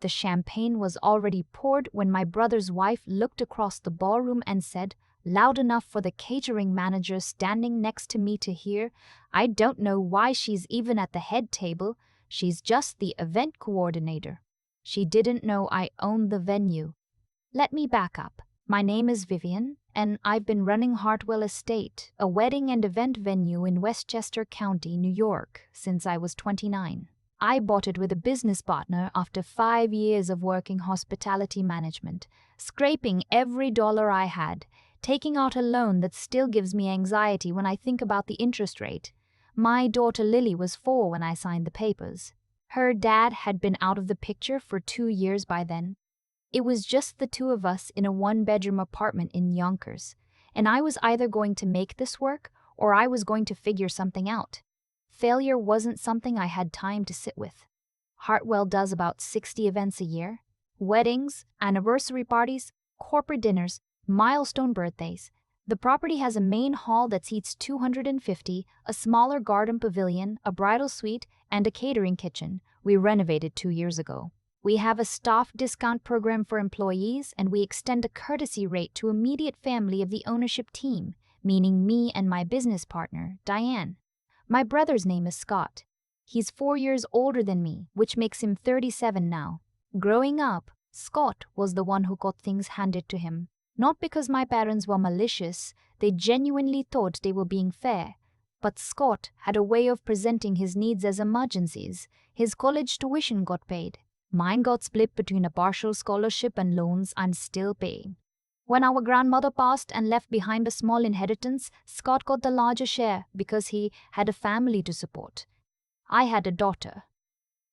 The champagne was already poured when my brother's wife looked across the ballroom and said, loud enough for the catering manager standing next to me to hear, "I don't know why she's even at the head table. She's just the event coordinator." She didn't know I owned the venue. Let me back up. My name is Vivian, and I've been running Hartwell Estate, a wedding and event venue in Westchester County, New York, since I was 29. I bought it with a business partner after 5 years of working hospitality management, scraping every dollar I had, taking out a loan that still gives me anxiety when I think about the interest rate. My daughter Lily was 4 when I signed the papers. Her dad had been out of the picture for 2 years by then. It was just the two of us in a 1-bedroom apartment in Yonkers, and I was either going to make this work or I was going to figure something out. Failure wasn't something I had time to sit with. Hartwell does about 60 events a year: weddings, anniversary parties, corporate dinners, milestone birthdays. The property has a main hall that seats 250, a smaller garden pavilion, a bridal suite, and a catering kitchen. We renovated 2 years ago. We have a staff discount program for employees, and we extend a courtesy rate to immediate family of the ownership team, meaning me and my business partner, Diane. My brother's name is Scott. He's 4 years older than me, which makes him 37 now. Growing up, Scott was the one who got things handed to him. Not because my parents were malicious, they genuinely thought they were being fair. But Scott had a way of presenting his needs as emergencies. His college tuition got paid. Mine got split between a partial scholarship and loans I'm still paying. When our grandmother passed and left behind a small inheritance, Scott got the larger share because he had a family to support. I had a daughter.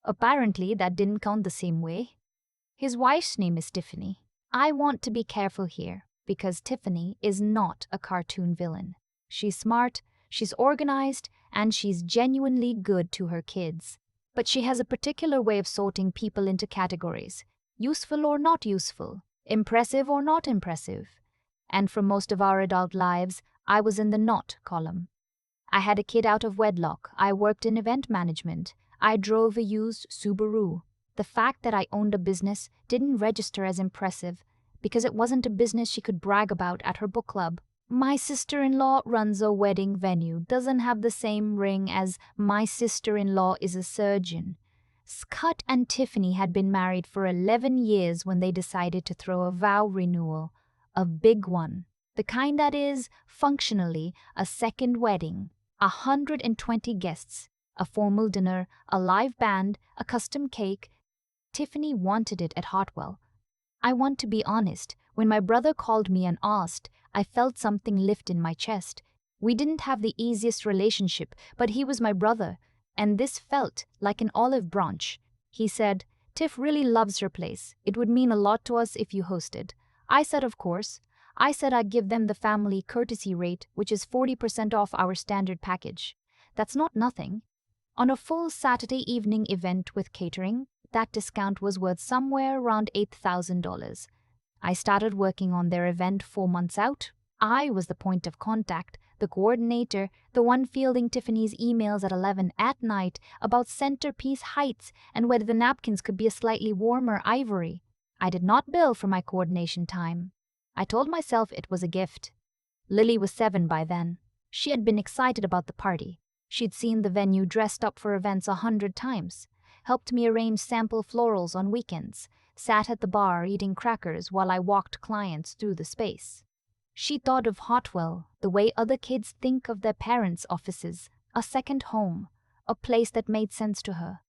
Apparently, that didn't count the same way. His wife's name is Tiffany. I want to be careful here because Tiffany is not a cartoon villain. She's smart, she's organized, and she's genuinely good to her kids. But she has a particular way of sorting people into categories: useful or not useful, impressive or not impressive. And for most of our adult lives, I was in the not column. I had a kid out of wedlock. I worked in event management. I drove a used Subaru. The fact that I owned a business didn't register as impressive because it wasn't a business she could brag about at her book club. My sister-in-law runs a wedding venue doesn't have the same ring as my sister-in-law is a surgeon. Scott and Tiffany had been married for 11 years when they decided to throw a vow renewal, a big one, the kind that is, functionally, a second wedding. 120 guests, a formal dinner, a live band, a custom cake. Tiffany wanted it at Hartwell. I want to be honest, when my brother called me and asked, I felt something lift in my chest. We didn't have the easiest relationship, but he was my brother, and this felt like an olive branch. He said, "Tiff really loves her place. It would mean a lot to us if you hosted." I said, of course. I said I'd give them the family courtesy rate, which is 40% off our standard package. That's not nothing. On a full Saturday evening event with catering, that discount was worth somewhere around $8,000. I started working on their event 4 months out. I was the point of contact, the coordinator, the one fielding Tiffany's emails at 11 at night about centerpiece heights and whether the napkins could be a slightly warmer ivory. I did not bill for my coordination time. I told myself it was a gift. Lily was 7 by then. She had been excited about the party. She'd seen the venue dressed up for events 100 times, helped me arrange sample florals on weekends, sat at the bar eating crackers while I walked clients through the space. She thought of Hartwell the way other kids think of their parents' offices, a second home, a place that made sense to her.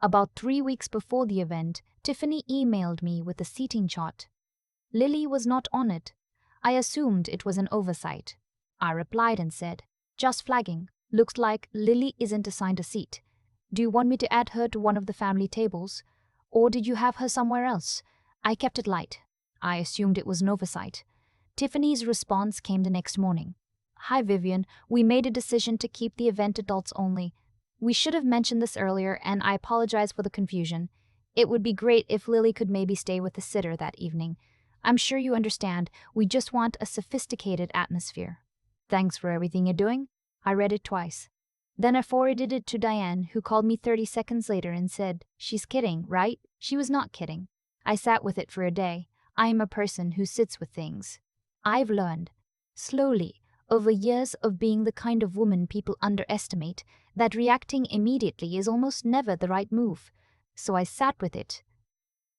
About 3 weeks before the event, Tiffany emailed me with a seating chart. Lily was not on it. I assumed it was an oversight. I replied and said, "Just flagging. Looks like Lily isn't assigned a seat. Do you want me to add her to one of the family tables? Or did you have her somewhere else?" I kept it light. I assumed it was an oversight. Tiffany's response came the next morning. "Hi Vivian, we made a decision to keep the event adults only. We should have mentioned this earlier and I apologize for the confusion. It would be great if Lily could maybe stay with the sitter that evening. I'm sure you understand, we just want a sophisticated atmosphere. Thanks for everything you're doing." I read it twice. Then I forwarded it to Diane, who called me 30 seconds later and said, "She's kidding, right? She was not kidding. I sat with it for a day. I am a person who sits with things. I've learned, slowly, over years of being the kind of woman people underestimate, that reacting immediately is almost never the right move. So I sat with it.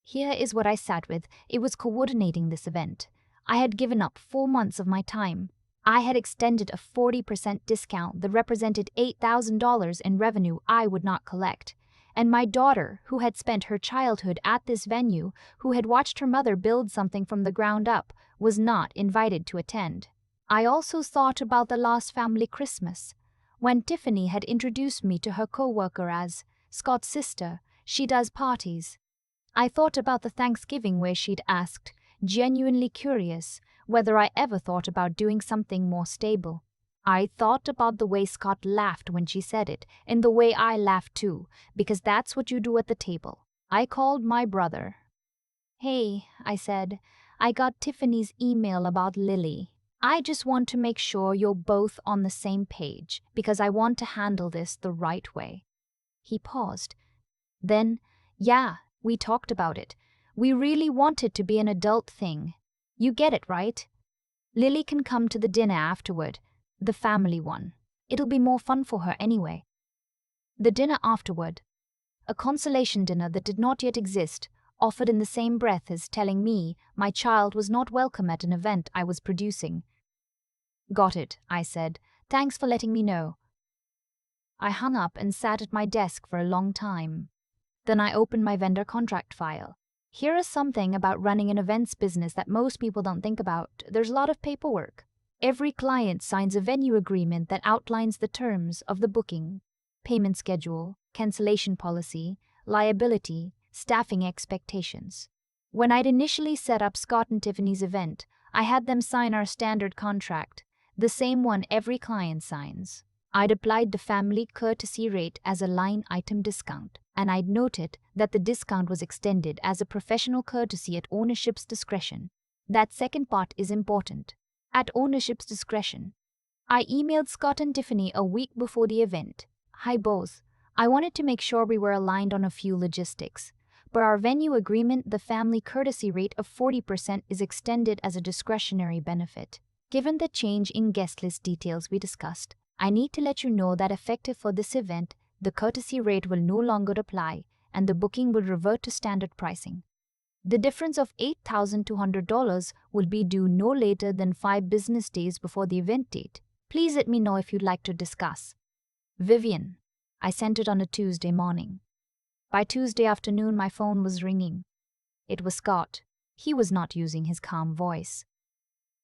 Here is what I sat with. It was coordinating this event. I had given up 4 months of my time. I had extended a 40% discount that represented $8,000 in revenue I would not collect. And my daughter, who had spent her childhood at this venue, who had watched her mother build something from the ground up, was not invited to attend. I also thought about the last family Christmas, when Tiffany had introduced me to her co-worker as Scott's sister. She does parties. I thought about the Thanksgiving where she'd asked, genuinely curious, whether I ever thought about doing something more stable. I thought about the way Scott laughed when she said it, and the way I laughed too, because that's what you do at the table. I called my brother. "Hey," I said, "I got Tiffany's email about Lily. I just want to make sure you're both on the same page, because I want to handle this the right way." He paused. Then, "Yeah, we talked about it. We really want it to be an adult thing. You get it, right? Lily can come to the dinner afterward, the family one. It'll be more fun for her anyway." The dinner afterward, a consolation dinner that did not yet exist, offered in the same breath as telling me my child was not welcome at an event I was producing. "Got it," I said. "Thanks for letting me know." I hung up and sat at my desk for a long time. Then I opened my vendor contract file. Here is something about running an events business that most people don't think about. There's a lot of paperwork. Every client signs a venue agreement that outlines the terms of the booking, payment schedule, cancellation policy, liability, staffing expectations. When I'd initially set up Scott and Tiffany's event, I had them sign our standard contract, the same one every client signs. I'd applied the family courtesy rate as a line item discount, and I'd noted that the discount was extended as a professional courtesy at ownership's discretion. That second part is important. At ownership's discretion. I emailed Scott and Tiffany a week before the event. "Hi both. I wanted to make sure we were aligned on a few logistics. Per our venue agreement, the family courtesy rate of 40% is extended as a discretionary benefit. Given the change in guest list details we discussed, I need to let you know that effective for this event, the courtesy rate will no longer apply and the booking will revert to standard pricing. The difference of $8,200 will be due no later than 5 business days before the event date. Please let me know if you'd like to discuss. Vivian." I sent it on a Tuesday morning. By Tuesday afternoon, my phone was ringing. It was Scott. He was not using his calm voice.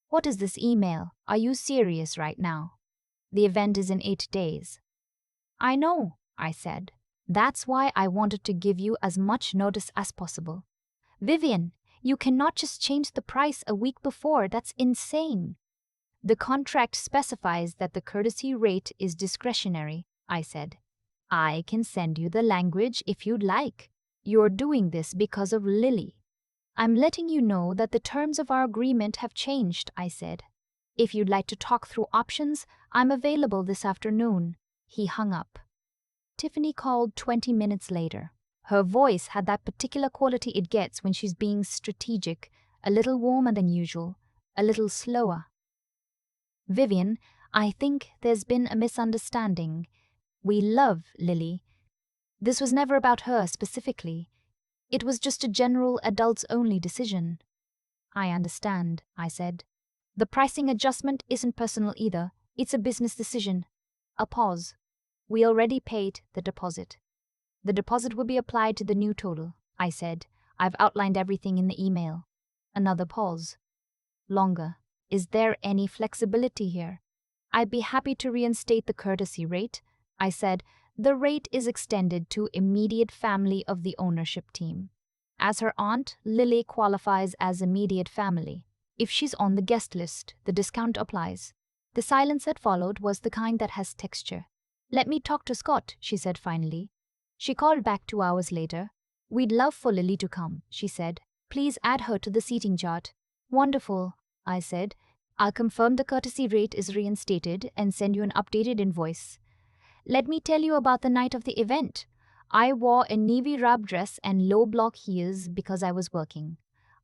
"What is this email? Are you serious right now? The event is in 8 days. "I know," I said. "That's why I wanted to give you as much notice as possible." "Vivian, you cannot just change the price a week before. That's insane." "The contract specifies that the courtesy rate is discretionary," I said. "I can send you the language if you'd like. You're doing this because of Lily." "I'm letting you know that the terms of our agreement have changed," I said. "If you'd like to talk through options, I'm available this afternoon." He hung up. Tiffany called 20 minutes later. Her voice had that particular quality it gets when she's being strategic, a little warmer than usual, a little slower. "Vivian, I think there's been a misunderstanding. We love Lily. This was never about her specifically. It was just a general adults-only decision." "I understand," I said. "The pricing adjustment isn't personal either. It's a business decision." A pause. "We already paid the deposit." "The deposit will be applied to the new total," I said. "I've outlined everything in the email." Another pause. Longer. "Is there any flexibility here?" "I'd be happy to reinstate the courtesy rate," I said. "The rate is extended to immediate family of the ownership team. As her aunt, Lily qualifies as immediate family. If she's on the guest list, the discount applies." The silence that followed was the kind that has texture. "Let me talk to Scott," she said finally. She called back 2 hours later. "We'd love for Lily to come," she said. "Please add her to the seating chart." "Wonderful," I said. "I'll confirm the courtesy rate is reinstated and send you an updated invoice. Let me tell you about the night of the event. I wore a navy wrap dress and low block heels because I was working.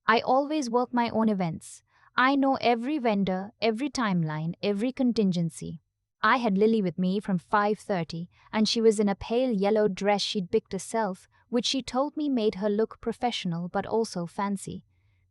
I always work my own events. I know every vendor, every timeline, every contingency. I had Lily with me from 5:30, and she was in a pale yellow dress she'd picked herself, which she told me made her look professional but also fancy.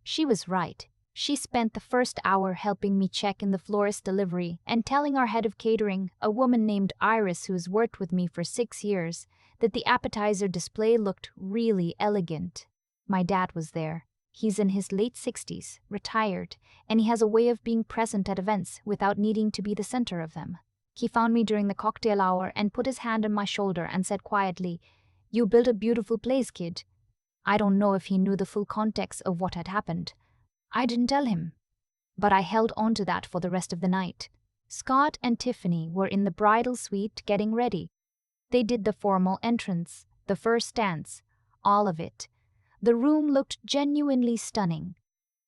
She was right. She spent the first hour helping me check in the florist delivery and telling our head of catering, a woman named Iris who's worked with me for 6 years, that the appetizer display looked really elegant. My dad was there. He's in his late 60s, retired, and he has a way of being present at events without needing to be the center of them. He found me during the cocktail hour and put his hand on my shoulder and said quietly, "You built a beautiful place, kid." I don't know if he knew the full context of what had happened. I didn't tell him. But I held on to that for the rest of the night. Scott and Tiffany were in the bridal suite getting ready. They did the formal entrance, the first dance, all of it. The room looked genuinely stunning.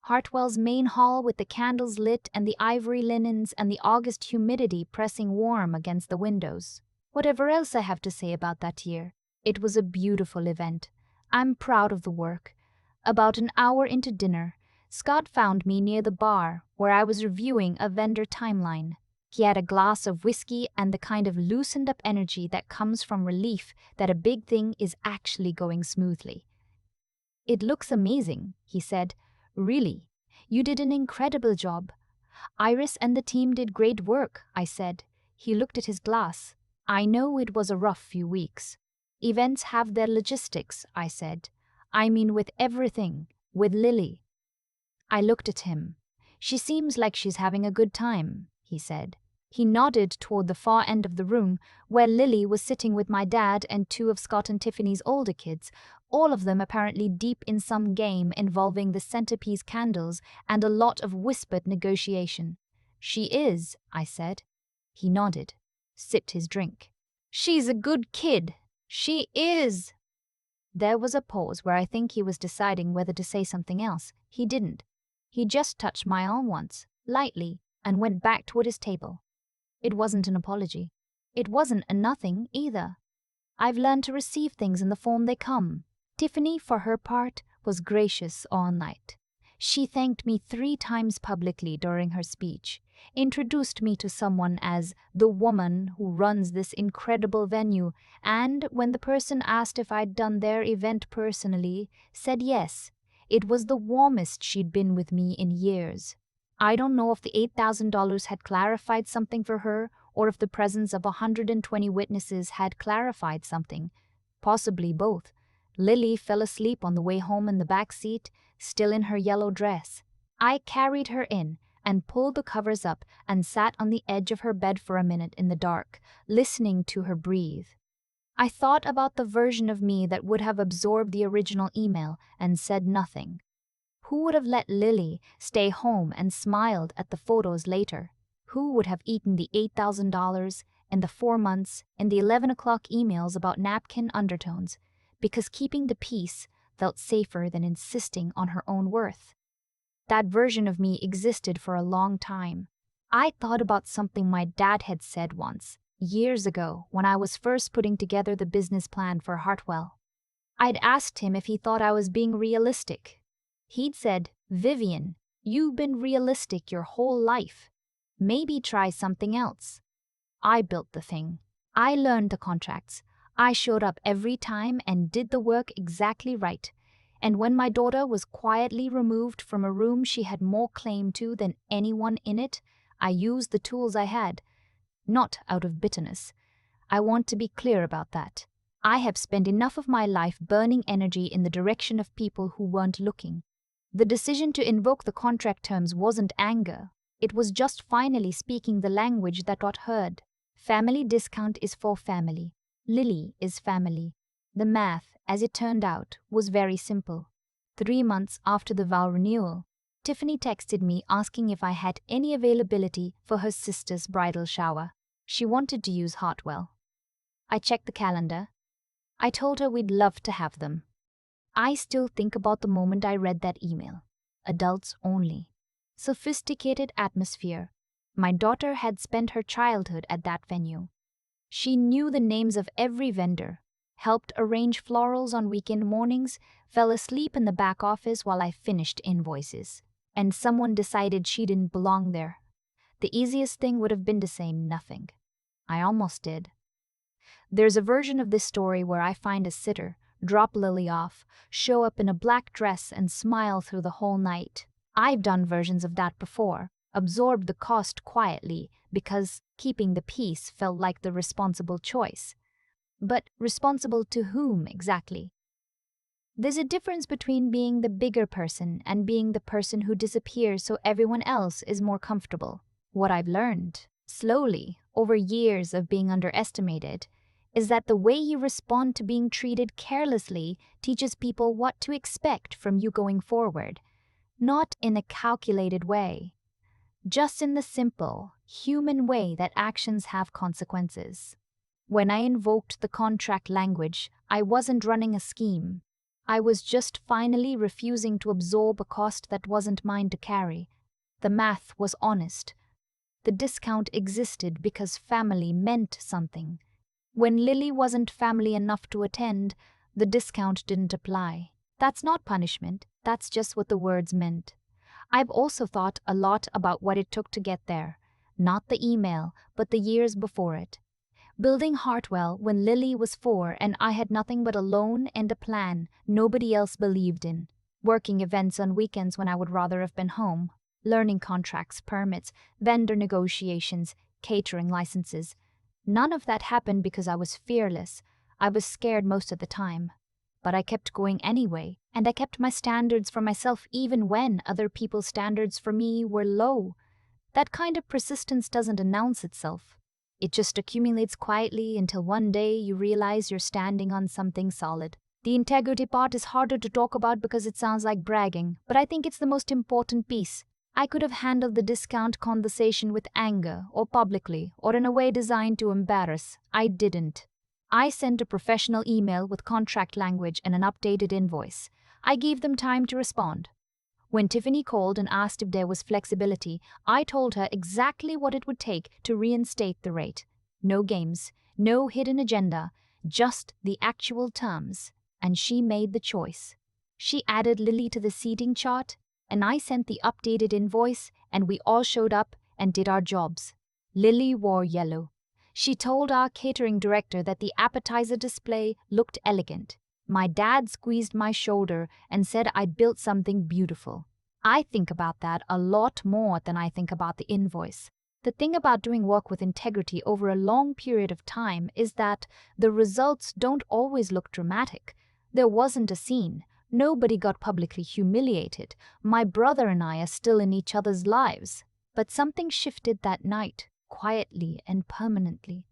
Hartwell's main hall with the candles lit and the ivory linens and the August humidity pressing warm against the windows. Whatever else I have to say about that year, it was a beautiful event. I'm proud of the work. About an hour into dinner, Scott found me near the bar where I was reviewing a vendor timeline. He had a glass of whiskey and the kind of loosened up energy that comes from relief that a big thing is actually going smoothly. "It looks amazing," he said. "Really, you did an incredible job." "Iris and the team did great work," I said. He looked at his glass. "I know it was a rough few weeks." "Events have their logistics," I said. "I mean with everything, with Lily." I looked at him. "She seems like she's having a good time," he said. He nodded toward the far end of the room, where Lily was sitting with my dad and two of Scott and Tiffany's older kids, all of them apparently deep in some game involving the centerpiece candles and a lot of whispered negotiation. "She is," I said. He nodded, sipped his drink. "She's a good kid. She is." There was a pause where I think he was deciding whether to say something else. He didn't. He just touched my arm once, lightly, and went back toward his table. It wasn't an apology. It wasn't a nothing, either. I've learned to receive things in the form they come. Tiffany, for her part, was gracious all night. She thanked me 3 times publicly during her speech, introduced me to someone as the woman who runs this incredible venue, and when the person asked if I'd done their event personally, said yes. It was the warmest she'd been with me in years. I don't know if the $8,000 had clarified something for her or if the presence of 120 witnesses had clarified something. Possibly both. Lily fell asleep on the way home in the back seat, still in her yellow dress. I carried her in and pulled the covers up and sat on the edge of her bed for a minute in the dark, listening to her breathe. I thought about the version of me that would have absorbed the original email and said nothing. Who would have let Lily stay home and smiled at the photos later? Who would have eaten the $8,000 and the 4 months and the 11 o'clock emails about napkin undertones because keeping the peace felt safer than insisting on her own worth? That version of me existed for a long time. I thought about something my dad had said once, years ago, when I was first putting together the business plan for Hartwell. I'd asked him if he thought I was being realistic. He'd said, "Vivian, you've been realistic your whole life. Maybe try something else." I built the thing. I learned the contracts. I showed up every time and did the work exactly right. And when my daughter was quietly removed from a room she had more claim to than anyone in it, I used the tools I had. Not out of bitterness. I want to be clear about that. I have spent enough of my life burning energy in the direction of people who weren't looking. The decision to invoke the contract terms wasn't anger. It was just finally speaking the language that got heard. Family discount is for family. Lily is family. The math, as it turned out, was very simple. 3 months after the vow renewal, Tiffany texted me asking if I had any availability for her sister's bridal shower. She wanted to use Hartwell. I checked the calendar. I told her we'd love to have them. I still think about the moment I read that email. Adults only. Sophisticated atmosphere. My daughter had spent her childhood at that venue. She knew the names of every vendor. helped arrange florals on weekend mornings, fell asleep in the back office while I finished invoices. And someone decided she didn't belong there. The easiest thing would have been to say nothing. I almost did. There's a version of this story where I find a sitter, drop Lily off, show up in a black dress and smile through the whole night. I've done versions of that before, absorbed the cost quietly because keeping the peace felt like the responsible choice. But responsible to whom exactly? There's a difference between being the bigger person and being the person who disappears so everyone else is more comfortable. What I've learned, slowly, over years of being underestimated, is that the way you respond to being treated carelessly teaches people what to expect from you going forward, not in a calculated way, just in the simple, human way that actions have consequences. When I invoked the contract language, I wasn't running a scheme. I was just finally refusing to absorb a cost that wasn't mine to carry. The math was honest. The discount existed because family meant something. When Lily wasn't family enough to attend, the discount didn't apply. That's not punishment, that's just what the words meant. I've also thought a lot about what it took to get there. Not the email, but the years before it. Building Hartwell when Lily was 4 and I had nothing but a loan and a plan nobody else believed in. Working events on weekends when I would rather have been home. Learning contracts, permits, vendor negotiations, catering licenses. None of that happened because I was fearless. I was scared most of the time. But I kept going anyway, and I kept my standards for myself even when other people's standards for me were low. That kind of persistence doesn't announce itself. It just accumulates quietly until one day you realize you're standing on something solid. The integrity part is harder to talk about because it sounds like bragging, but I think it's the most important piece. I could have handled the discount conversation with anger, or publicly, or in a way designed to embarrass. I didn't. I sent a professional email with contract language and an updated invoice. I gave them time to respond. When Tiffany called and asked if there was flexibility, I told her exactly what it would take to reinstate the rate. No games, no hidden agenda, just the actual terms. And she made the choice. She added Lily to the seating chart, and I sent the updated invoice, and we all showed up and did our jobs. Lily wore yellow. She told our catering director that the appetizer display looked elegant. My dad squeezed my shoulder and said I built something beautiful. I think about that a lot more than I think about the invoice. The thing about doing work with integrity over a long period of time is that the results don't always look dramatic. There wasn't a scene. Nobody got publicly humiliated. My brother and I are still in each other's lives. But something shifted that night, quietly and permanently.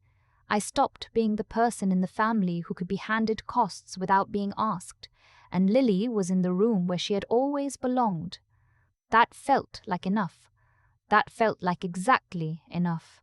I stopped being the person in the family who could be handed costs without being asked, and Lily was in the room where she had always belonged. That felt like enough. That felt like exactly enough.